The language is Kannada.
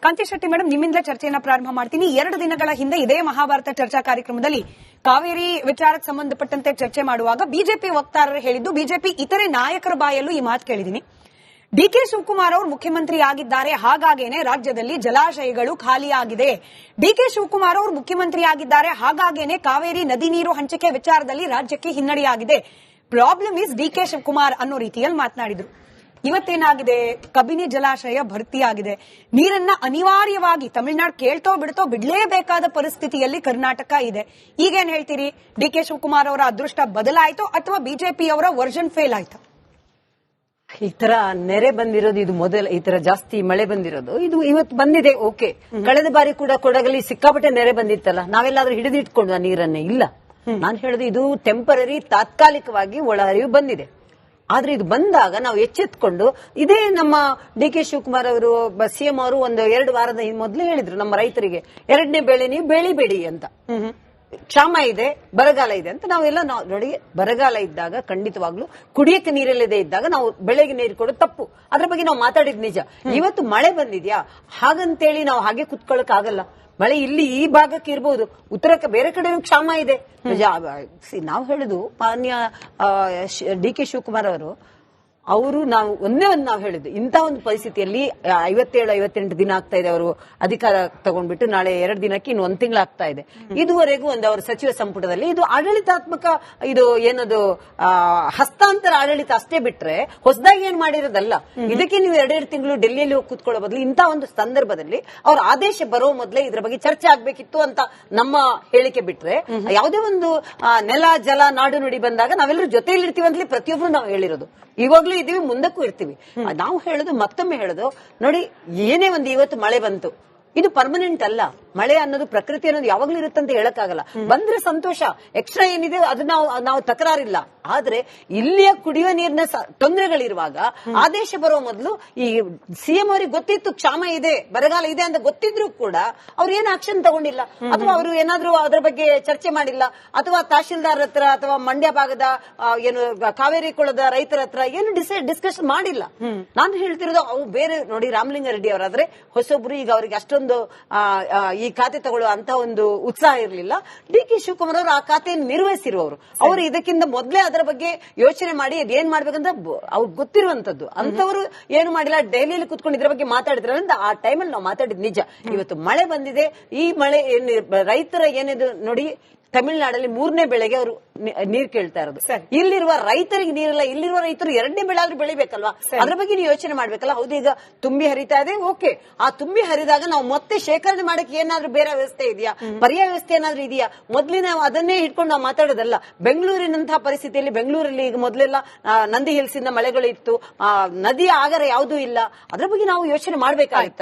ಕಾಂತಿ ಶೆಟ್ಟಿ ಮೇಡಮ್, ನಿಮ್ಮಿಂದಲೇ ಚರ್ಚೆಯನ್ನ ಪ್ರಾರಂಭ ಮಾಡ್ತೀನಿ. 2 ದಿನಗಳ ಹಿಂದೆ ಇದೇ ಮಹಾಭಾರತ ಚರ್ಚಾ ಕಾರ್ಯಕ್ರಮದಲ್ಲಿ ಕಾವೇರಿ ವಿಚಾರಕ್ಕೆ ಸಂಬಂಧಪಟ್ಟಂತೆ ಚರ್ಚೆ ಮಾಡುವಾಗ ಬಿಜೆಪಿ ವಕ್ತಾರರು ಹೇಳಿದ್ದು, ಬಿಜೆಪಿ ಇತರೆ ನಾಯಕರ ಬಾಯಲ್ಲೂ ಈ ಮಾತು ಕೇಳಿದೀನಿ. ಡಿಕೆ ಶಿವಕುಮಾರ್ ಅವರು ಮುಖ್ಯಮಂತ್ರಿ ಆಗಿದ್ದಾರೆ, ಹಾಗಾಗೇನೆ ರಾಜ್ಯದಲ್ಲಿ ಜಲಾಶಯಗಳು ಖಾಲಿಯಾಗಿದೆ. ಡಿಕೆ ಶಿವಕುಮಾರ್ ಅವರು ಮುಖ್ಯಮಂತ್ರಿ ಆಗಿದ್ದಾರೆ, ಹಾಗಾಗೇನೆ ಕಾವೇರಿ ನದಿ ನೀರು ಹಂಚಿಕೆ ವಿಚಾರದಲ್ಲಿ ರಾಜ್ಯಕ್ಕೆ ಹಿನ್ನಡೆಯಾಗಿದೆ. ಪ್ರಾಬ್ಲಮ್ ಇಸ್ ಡಿಕೆ ಶಿವಕುಮಾರ್ ಅನ್ನೋ ರೀತಿಯಲ್ಲಿ ಮಾತನಾಡಿದ್ರು. ಇವತ್ತೇನಾಗಿದೆ, ಕಬಿನಿ ಜಲಾಶಯ ಭರ್ತಿಯಾಗಿದೆ. ನೀರನ್ನ ಅನಿವಾರ್ಯವಾಗಿ ತಮಿಳುನಾಡು ಕೇಳ್ತೋ ಬಿಡ್ತೋ ಬಿಡ್ಲೇಬೇಕಾದ ಪರಿಸ್ಥಿತಿಯಲ್ಲಿ ಕರ್ನಾಟಕ ಇದೆ. ಈಗೇನ್ ಹೇಳ್ತೀರಿ? ಡಿಕೆ ಶಿವಕುಮಾರ್ ಅವರ ಅದೃಷ್ಟ ಬದಲಾಯಿತೋ ಅಥವಾ ಬಿಜೆಪಿಯವರ ವರ್ಷನ್ ಫೇಲ್ ಆಯ್ತಾ? ಈ ತರ ನೆರೆ ಬಂದಿರೋದು ಇದು ಮೊದಲ, ಈ ತರ ಜಾಸ್ತಿ ಮಳೆ ಬಂದಿರೋದು ಇದು ಇವತ್ತು ಬಂದಿದೆ. ಓಕೆ, ಕಳೆದ ಬಾರಿ ಕೂಡ ಕೊಡಗಲ್ಲಿ ಸಿಕ್ಕಾಪಟ್ಟೆ ನೆರೆ ಬಂದಿತ್ತಲ್ಲ, ನಾವೆಲ್ಲಾದ್ರೂ ಹಿಡಿದಿಟ್ಕೊಂಡು ಆ ನೀರನ್ನೇ ಇಲ್ಲ. ನಾನು ಹೇಳುದು ಇದು ಟೆಂಪರರಿ, ತಾತ್ಕಾಲಿಕವಾಗಿ ಒಳಹರಿವು ಬಂದಿದೆ. ಆದ್ರೆ ಇದು ಬಂದಾಗ ನಾವು ಎಚ್ಚೆತ್ಕೊಂಡು, ಇದೇ ನಮ್ಮ ಡಿ ಕೆ ಶಿವಕುಮಾರ್ ಅವರು ಸಿಎಂ ಅವರು ಒಂದು 2 ವಾರದ ಮೊದಲೇ ಹೇಳಿದ್ರು ನಮ್ಮ ರೈತರಿಗೆ, 2ನೇ ಬೆಳೆ ನೀವು ಬೆಳಿಬೇಡಿ ಅಂತ. ಕ್ಷಾಮ ಇದೆ, ಬರಗಾಲ ಇದೆ ಅಂತ ನಾವೆಲ್ಲ ನೋಡಿ, ಬರಗಾಲ ಇದ್ದಾಗ ಖಂಡಿತವಾಗ್ಲೂ ಕುಡಿಯಕ್ಕೆ ನೀರಿಲ್ಲದೆ ಇದ್ದಾಗ ನಾವು ಬೆಳೆಗೆ ನೀರು ಕೊಡೋದು ತಪ್ಪು. ಅದ್ರ ಬಗ್ಗೆ ನಾವು ಮಾತಾಡಿದ್ ನಿಜ. ಇವತ್ತು ಮಳೆ ಬಂದಿದ್ಯಾ ಹಾಗಂತೇಳಿ ನಾವು ಹಾಗೆ ಕುತ್ಕೊಳ್ಳಕ್ ಆಗಲ್ಲ. ಮಳೆ ಇಲ್ಲಿ ಈ ಭಾಗಕ್ಕೆ ಇರಬಹುದು, ಉತ್ತರಕ್ಕೆ ಬೇರೆ ಕಡೆನೂ ಕ್ಷಾಮ ಇದೆ. ನಾವು ಹೇಳುದು ಮಾನ್ಯ ಡಿ ಕೆ ಶಿವಕುಮಾರ್ ಅವರು ನಾವು ಒಂದೇ ಒಂದು ನಾವು ಹೇಳಿದ್ದು, ಇಂಥ ಒಂದು ಪರಿಸ್ಥಿತಿಯಲ್ಲಿ 57-58 ದಿನ ಆಗ್ತಾ ಇದೆ ಅವರು ಅಧಿಕಾರ ತಗೊಂಡ್ಬಿಟ್ಟು, ನಾಳೆ 2 ದಿನಕ್ಕೆ ಇನ್ನು 1 ತಿಂಗಳು ಆಗ್ತಾ ಇದೆ. ಇದುವರೆಗೂ ಒಂದು ಅವರ ಸಚಿವ ಸಂಪುಟದಲ್ಲಿ ಇದು ಆಡಳಿತಾತ್ಮಕ, ಇದು ಏನದು ಹಸ್ತಾಂತರ ಆಡಳಿತ ಅಷ್ಟೇ ಬಿಟ್ರೆ ಹೊಸದಾಗಿ ಏನ್ ಮಾಡಿರೋದಲ್ಲ. ಇದಕ್ಕೆ ನೀವು 2 ತಿಂಗಳು ಡೆಲ್ಲಿಯಲ್ಲಿ ಹೋಗಿ ಕೂತ್ಕೊಳ್ಳೋ ಬದಲು ಇಂಥ ಒಂದು ಸಂದರ್ಭದಲ್ಲಿ ಅವ್ರ ಆದೇಶ ಬರೋ ಮೊದಲೇ ಇದ್ರ ಬಗ್ಗೆ ಚರ್ಚೆ ಆಗ್ಬೇಕಿತ್ತು ಅಂತ ನಮ್ಮ ಹೇಳಿಕೆ ಬಿಟ್ರೆ, ಯಾವುದೇ ಒಂದು ನೆಲ ಜಲ ನಾಡು ನುಡಿ ಬಂದಾಗ ನಾವೆಲ್ಲರೂ ಜೊತೆಯಲ್ಲಿ ಇರ್ತೀವಿ ಅಂತಲೇ ಪ್ರತಿಯೊಬ್ರು ನಾವು ಹೇಳಿರೋದು. ಇವಾಗ್ಲೂ ಇದೀವಿ, ಮುಂದಕ್ಕೂ ಇರ್ತೀವಿ. ನಾವು ಹೇಳೋದು, ಮತ್ತೊಮ್ಮೆ ಹೇಳೋದು ನೋಡಿ, ಏನೇ ಒಂದು ಇವತ್ತು ಮಳೆ ಬಂತು, ಇದು ಪರ್ಮನೆಂಟ್ ಅಲ್ಲ. ಮಳೆ ಅನ್ನೋದು ಪ್ರಕೃತಿ ಅನ್ನೋದು ಯಾವಾಗ್ಲೂ ಇರುತ್ತಂತ ಹೇಳಕ್ಕಾಗಲ್ಲ. ಬಂದ್ರೆ ಸಂತೋಷ, ಎಕ್ಸ್ಟ್ರಾ ಏನಿದೆ ಅದು ನಾವು ತಕರಾರಿಲ್ಲ. ಆದ್ರೆ ಇಲ್ಲಿಯ ಕುಡಿಯುವ ನೀರಿನ ತೊಂದರೆಗಳಿರುವಾಗ ಆದೇಶ ಬರೋ ಮೊದಲು ಈ ಸಿಎಂ ಅವರಿಗೆ ಗೊತ್ತಿತ್ತು ಕ್ಷಾಮ ಇದೆ, ಬರಗಾಲ ಇದೆ ಅಂತ ಗೊತ್ತಿದ್ರು ಕೂಡ ಅವ್ರು ಏನು ಆಕ್ಷನ್ ತಗೊಂಡಿಲ್ಲ, ಅಥವಾ ಅವರು ಏನಾದ್ರೂ ಅದ್ರ ಬಗ್ಗೆ ಚರ್ಚೆ ಮಾಡಿಲ್ಲ, ಅಥವಾ ತಹಶೀಲ್ದಾರ್ ಹತ್ರ ಅಥವಾ ಮಂಡ್ಯ ಭಾಗದ ಏನು ಕಾವೇರಿ ಕುಳದ ರೈತರ ಹತ್ರ ಏನು ಡಿಸ್ಕಷನ್ ಮಾಡಿಲ್ಲ. ನಾನು ಹೇಳ್ತಿರೋದು ಅವು ಬೇರೆ. ನೋಡಿ, ರಾಮಲಿಂಗಾರೆಡ್ಡಿ ಅವರಾದ್ರೆ ಹೊಸೊಬ್ರು, ಈಗ ಅವರಿಗೆ ಅಷ್ಟೊಂದು ಈ ಖಾತೆ ತಗೊಳ್ಳುವ ಅಂತ ಒಂದು ಉತ್ಸಾಹ ಇರಲಿಲ್ಲ. ಡಿ ಕೆ ಶಿವಕುಮಾರ್ ಅವರು ಆ ಖಾತೆಯನ್ನು ನಿರ್ವಹಿಸಿರುವವರು. ಅವರು ಇದಕ್ಕಿಂತ ಮೊದಲೇ ಅದರ ಬಗ್ಗೆ ಯೋಚನೆ ಮಾಡಿ ಅದೇನ್ ಮಾಡ್ಬೇಕಂತ ಅವ್ರಿಗೆ ಗೊತ್ತಿರುವಂತದ್ದು. ಅಂತವರು ಏನು ಮಾಡಿಲ್ಲ, ಡೈಲಿಯಲ್ಲಿ ಕುತ್ಕೊಂಡು ಇದ್ರ ಬಗ್ಗೆ ಮಾತಾಡಿದ್ರಿಂದ ಆ ಟೈಮಲ್ಲಿ ನಾವು ಮಾತಾಡಿದ್ ನಿಜ. ಇವತ್ತು ಮಳೆ ಬಂದಿದೆ. ಈ ಮಳೆ ರೈತರ ಏನಿದು ನೋಡಿ, ತಮಿಳುನಾಡಲ್ಲಿ 3ನೇ ಬೆಳೆಗೆ ಅವರು ನೀರ್ ಕೇಳ್ತಾ ಇರೋದು. ಇಲ್ಲಿರುವ ರೈತರಿಗೆ ನೀರಿಲ್ಲ, ಇಲ್ಲಿರುವ ರೈತರು 2ನೇ ಬೆಳೆ ಆದ್ರೂ ಬೆಳಿಬೇಕಲ್ವಾ? ಅದ್ರ ಬಗ್ಗೆ ನೀವು ಯೋಚನೆ ಮಾಡ್ಬೇಕಲ್ಲ. ಹೌದು, ಈಗ ತುಂಬಿ ಹರಿತಾ ಇದೆ, ಓಕೆ. ಆ ತುಂಬಿ ಹರಿದಾಗ ನಾವು ಮತ್ತೆ ಶೇಖರಣೆ ಮಾಡಕ್ಕೆ ಏನಾದ್ರೂ ಬೇರೆ ವ್ಯವಸ್ಥೆ ಇದೆಯಾ, ಪರ್ಯಾಯ ವ್ಯವಸ್ಥೆ ಏನಾದ್ರೂ ಇದೆಯಾ? ಮೊದ್ಲಿನ ನಾವು ಅದನ್ನೇ ಇಟ್ಕೊಂಡು ನಾವು ಮಾತಾಡೋದಲ್ಲ. ಬೆಂಗಳೂರಿನಂತಹ ಪರಿಸ್ಥಿತಿಯಲ್ಲಿ, ಬೆಂಗಳೂರಲ್ಲಿ ಈಗ ಮೊದಲೆಲ್ಲ ನಂದಿ ಹಿಲ್ಸ್ ಇಂದ ಮಳೆಗಳು ಇತ್ತು, ನದಿಯ ಆಗರ ಯಾವುದೂ ಇಲ್ಲ. ಅದ್ರ ಬಗ್ಗೆ ನಾವು ಯೋಚನೆ ಮಾಡ್ಬೇಕಾಗುತ್ತೆ.